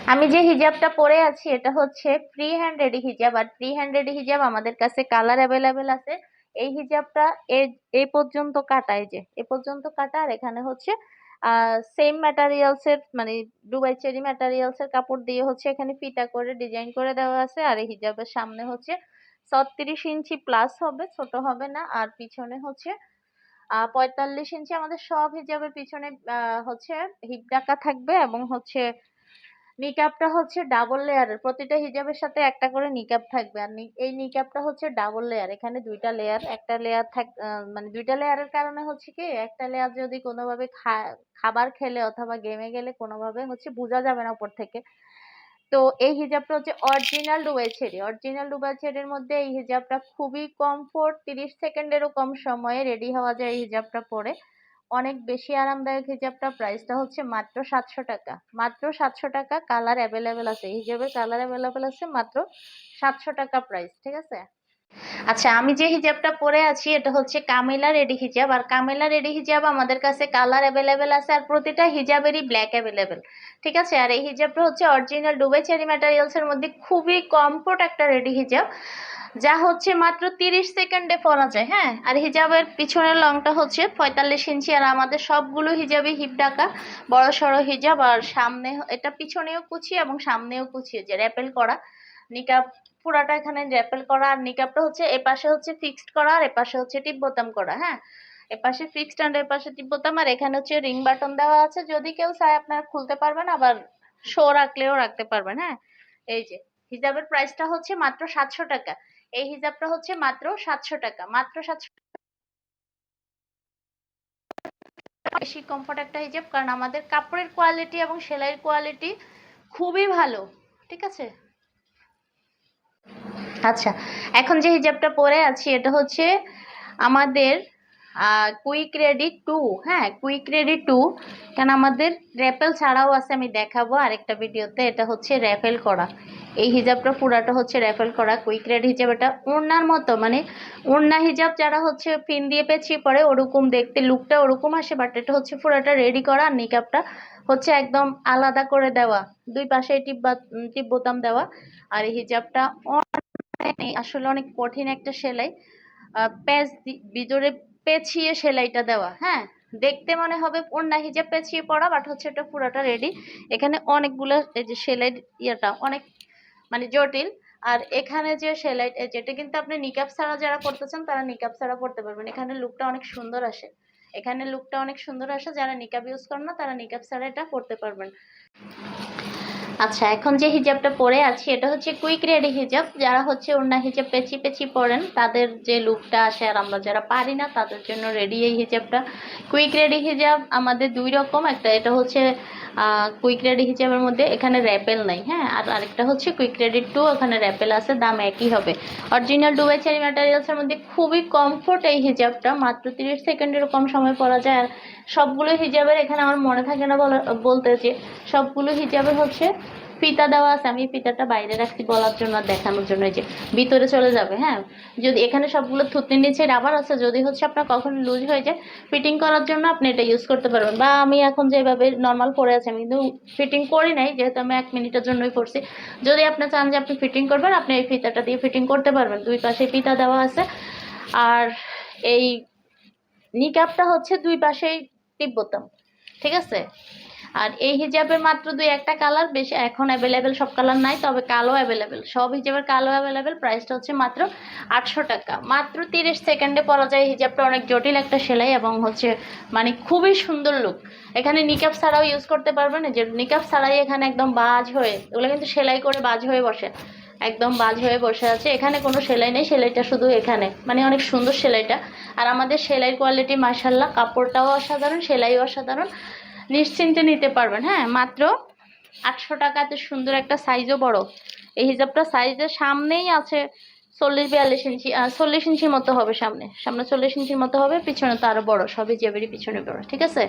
আমি যে হিজাবটা পরে আছি এটা হচ্ছে ফ্রি হ্যান্ড রেডি হিজাব। আর ফ্রি হ্যান্ড রেডি হিজাব আমাদের কাছে কালার অ্যাভেলেবেল আছে। এই হিজাবটা এই পর্যন্ত কাটা, এই যে এ পর্যন্ত কাটা। আর এখানে হচ্ছে সেম ম্যাটেরিয়ালস এর, মানে দুবাই চেরি ম্যাটেরিয়ালস এর কাপড় দিয়ে হচ্ছে এখানে ফিতা করে ডিজাইন করে দেওয়া আছে। আর এই হিজাবের সামনে হচ্ছে 36 ইঞ্চি প্লাস হবে, ছোট হবে না। আর পিছনে হচ্ছে 45 ইঞ্চি। আমাদের সব হিজাবের পিছনে হচ্ছে হিপ ঢাকা থাকবে, এবং হচ্ছে নিকাবটা হচ্ছে ডাবল লেয়ারের। প্রতিটা হিজাবের সাথে একটা করে নিকাব থাকবে। আর এই নিকাবটা হচ্ছে ডাবল লেয়ার, এখানে দুইটা লেয়ার। একটা লেয়ার মানে দুইটা লেয়ারের কারণে হচ্ছে কি, একটা লেয়ার যদি কোনোভাবে খাবার খেলে অথবা গেমে গেলে কোনোভাবে হচ্ছে বোঝা যাবে না উপর থেকে। তো এই হিজাবটা হচ্ছে original Dubai cherry. Original Dubai চেরির মধ্যে এই হিজাবটা খুবই কমফোর্ট, 30 সেকেন্ডেরও কম সময়ে রেডি হওয়া যায় এই হিজাবটা পরে। অনেক বেশি আরামদায়ক হিজাবটা। প্রাইসটা হচ্ছে মাত্র 700 টাকা। মাত্র 700 টাকা। কালার অ্যাভেলেবেল আছে, হিজাবের কালার অ্যাভেলেবেল আছে। মাত্র 700 টাকা প্রাইস, ঠিক আছে। আচ্ছা, আমি যে হিজাবটা পরে আছি এটা হচ্ছে কামিলা রেডি হিজাব। আর কামিলা রেডি হিজাব আমাদের কাছে কালার অ্যাভেলেবেল আছে, আর প্রতিটা হিজাবেরই ব্ল্যাক অ্যাভেলেবেল, ঠিক আছে। আর এই হিজাবটা হচ্ছে অরিজিনাল দুবাই চেরি ম্যাটেরিয়ালস এর মধ্যে খুবই কমফোর্ট একটা রেডি হিজাব, যা হচ্ছে মাত্র 30 সেকেন্ডে পরা যায়। হ্যাঁ, আর হিজাবের পিছনের লংটা হচ্ছে 45 ইঞ্চি। আর আমাদের সবগুলো হিজাবই হিপ ঢাকা, বড় সড়ো হিজাব। আর সামনে এটা পিছনেও কুচি এবং সামনেও কুচি, যে র্যাপেল করা নিকাব। পুরাটা এখানে র্যাপেল করা। আর নিকাবটা হচ্ছে এপাশে হচ্ছে ফিক্সড করা, আর এপাশে হচ্ছে টিপ বোতাম করা। হ্যাঁ, এপাশে ফিক্সড আর এপাশে টিপ বোতাম। আর এখানে হচ্ছে রিং বাটন দেওয়া আছে, যদি কেউ চায় আপনারা খুলতে পারবেন, আবার শো রাখলেও রাখতে পারবেন। হ্যাঁ, এই যে হিজাবের প্রাইসটা হচ্ছে মাত্র 700 টাকা। এই হিজাবটা হচ্ছে মাত্র 700 টাকা। মাত্র 700। বেশি কমফোর্ট একটা হিজাব, কারণ আমাদের কাপড়ের কোয়ালিটি এবং সেলাইয়ের কোয়ালিটি খুবই ভালো, ঠিক আছে। আচ্ছা, এখন যে হিজাবটা পরে আছি এটা হচ্ছে আমাদের কুইক রেডি টু। হ্যাঁ, কুইক রেডি টু, কারণ আমাদের র্যাপেল ছাড়াও আছে, আমি দেখাবো আরেকটা ভিডিওতে। এটা হচ্ছে র্যাপেল করা। এই হিজাবটা পুরাটা হচ্ছে র্যাপেল করা কুইক রেডি হিজাব। এটা ওড়নার মতো, মানে ওড়না হিজাব যারা হচ্ছে পিন দিয়ে পেঁচিয়ে পরে ওরকম দেখতে লুকটা ওরকম আসে, বাট এটা হচ্ছে পুরাটা রেডি করা। আর নিকাবটা হচ্ছে একদম আলাদা করে দেওয়া, দুই পাশে টিপ বোতাম দেওয়া। আর এই হিজাবটা আসলে অনেক কঠিন একটা সেলাই, ভিতরে পেঁচিয়ে সেলাইটা দেওয়া। হ্যাঁ, দেখতে মনে হবে ওড়না হিজাব পেঁচিয়ে পড়া, বাট হচ্ছে এটা পুরাটা রেডি। এখানে অনেকগুলো এই যে সেলাই ইয়েটা অনেক মানে জটিল। আর এখানে যে সেলাই, যেটা কিন্তু আপনি নিকাব ছাড়া যারা করতে চান তারা নিকাব ছাড়া পড়তে পারবেন। এখানে লুকটা অনেক সুন্দর আসে, এখানে লুকটা অনেক সুন্দর আসে। যারা নিকাব ইউজ করেন না তারা নিকাব ছাড়া এটা করতে পারবেন। আচ্ছা, এখন যে হিজাবটা পরে আছি এটা হচ্ছে কুইক রেডি হিজাব। যারা হচ্ছে ওড়না হিজাব পেঁচি পেঁচি পরেন তাদের যে লুকটা আসে, আর আমরা যারা পারি না তাদের জন্য রেডি এই হিজাবটা। কুইক রেডি হিজাব আমাদের দুই রকম, একটা এটা হচ্ছে কুইক রেডি হিজাবের মধ্যে এখানে র্যাপেল নাই। হ্যাঁ, আর আরেকটা হচ্ছে কুইক রেডি টু, ওখানে র্যাপেল আছে, দাম একই হবে। অরিজিনাল দুবাই চেরি ম্যাটেরিয়ালসের মধ্যে খুবই কমফোর্ট এই হিজাবটা, মাত্র 30 সেকেন্ডেরও কম সময় পরা যায়। আর সবগুলো হিজাবের এখানে আমার মনে থাকে না বলতে, যে সবগুলো হিজাবের হচ্ছে ফিতা দেওয়া আছে। আমি ফিতাটা বাইরে রাখছি বলার জন্য, দেখানোর জন্য, যে ভিতরে চলে যাবে। হ্যাঁ, যদি এখানে সবগুলো থুতনির নিচে রাবার আছে, যদি হচ্ছে আপনার কখন লুজ হয়ে যায় ফিটিং করার জন্য আপনি এটা ইউজ করতে পারবেন। বা আমি এখন যেভাবে নর্মাল পরে আছি, আমি কিন্তু ফিটিং করি নাই, যেহেতু আমি 1 মিনিটের জন্যই করছি। যদি আপনি চান যে আপনি ফিটিং করবেন, আপনি এই ফিতাটা দিয়ে ফিটিং করতে পারবেন। দুই পাশে ফিতা দেওয়া আছে। আর এই নিকাবটা হচ্ছে দুই পাশেই টিপ বোতাম, ঠিক আছে। আর এই হিজাবের মাত্র দুই একটা কালার, বেশি এখন অ্যাভেলেবেল সব কালার নাই, তবে কালো অ্যাভেলেবেল, সব হিজাবের কালো অ্যাভেলেবেল। প্রাইসটা হচ্ছে মাত্র 800 টাকা। মাত্র 30 সেকেন্ডে পরা যায় হিজাবটা। অনেক জটিল একটা সেলাই এবং হচ্ছে মানে খুবই সুন্দর লুক। এখানে নিকাব ছাড়াও ইউজ করতে পারবেন, যে নিকাব ছাড়াই এখানে একদম বাজ হয়ে, ওগুলো কিন্তু সেলাই করে বাজ হয়ে বসে, একদম বাজ হয়ে বসে আছে। এখানে কোনো সেলাই নেই, সেলাইটা শুধু এখানে, মানে অনেক সুন্দর সেলাইটা। আর আমাদের সেলাই কোয়ালিটি মাশাল্লাহ, কাপড়টাও অসাধারণ, সেলাইও অসাধারণ, নিশ্চিন্তে নিতে পারবেন। হ্যাঁ, মাত্র 800 টাকাতে সুন্দর একটা সাইজও বড়। এই হিজাবটা সাইজের সামনেই আছে 40-42 ইঞ্চি, 40 ইঞ্চির মতো হবে। সামনে সামনে 40 ইঞ্চির মতো হবে, পিছনে তো আরো বড়, সবই হিজাবেরই পিছনে বড়, ঠিক আছে।